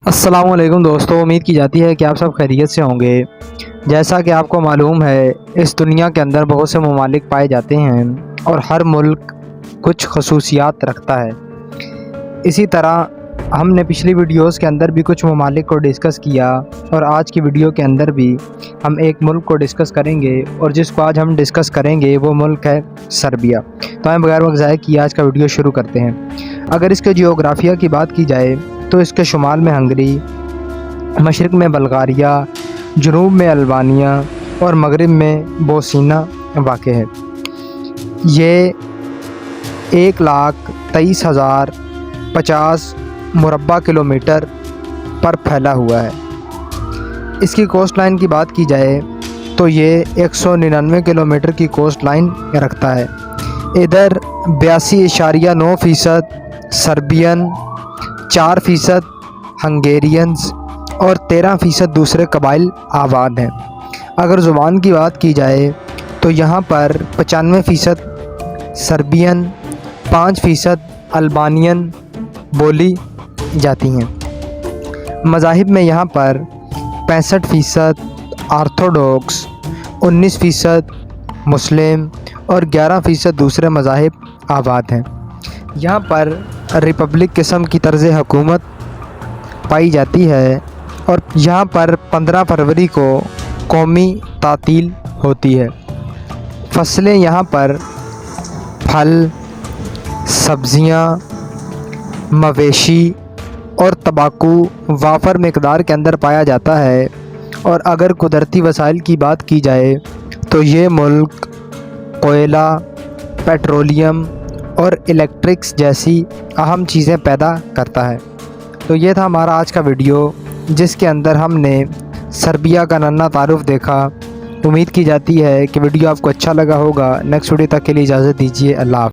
السلام علیکم دوستو، امید کی جاتی ہے کہ آپ سب خیریت سے ہوں گے۔ جیسا کہ آپ کو معلوم ہے، اس دنیا کے اندر بہت سے ممالک پائے جاتے ہیں اور ہر ملک کچھ خصوصیات رکھتا ہے۔ اسی طرح ہم نے پچھلی ویڈیوز کے اندر بھی کچھ ممالک کو ڈسکس کیا اور آج کی ویڈیو کے اندر بھی ہم ایک ملک کو ڈسکس کریں گے، اور جس کو آج ہم ڈسکس کریں گے وہ ملک ہے سربیا۔ تو ہم بغیر وقت ضائع کیے آج کا ویڈیو شروع کرتے ہیں۔ اگر اس کے جغرافیہ کی بات کی جائے تو اس کے شمال میں ہنگری، مشرق میں بلغاریہ، جنوب میں البانیہ اور مغرب میں بوسنیا واقع ہے۔ یہ 1,23,050 مربع کلومیٹر پر پھیلا ہوا ہے۔ اس کی کوسٹ لائن کی بات کی جائے تو یہ 199 کلومیٹر کی کوسٹ لائن رکھتا ہے۔ ادھر 82.9% سربین، 4% ہنگیرینز اور 13% دوسرے قبائل آباد ہیں۔ اگر زبان کی بات کی جائے تو یہاں پر 95% سربین، 5% البانین بولی جاتی ہیں۔ مذاہب میں یہاں پر 65% آرتھوڈوکس، 19% مسلم اور 11% دوسرے مذاہب آباد ہیں۔ یہاں پر ریپبلک قسم کی طرز حکومت پائی جاتی ہے اور یہاں پر 15 فروری کو قومی تعطیل ہوتی ہے۔ فصلیں یہاں پر پھل، سبزیاں، مویشی اور تمباکو وافر مقدار کے اندر پایا جاتا ہے۔ اور اگر قدرتی وسائل کی بات کی جائے تو یہ ملک کوئلہ، پیٹرولیم اور الیکٹرکس جیسی اہم چیزیں پیدا کرتا ہے۔ تو یہ تھا ہمارا آج کا ویڈیو، جس کے اندر ہم نے سربیا کا ننھا تعارف دیکھا۔ امید کی جاتی ہے کہ ویڈیو آپ کو اچھا لگا ہوگا۔ نیکسٹ ویڈیو تک کے لیے اجازت دیجیے۔ اللہ حافظ۔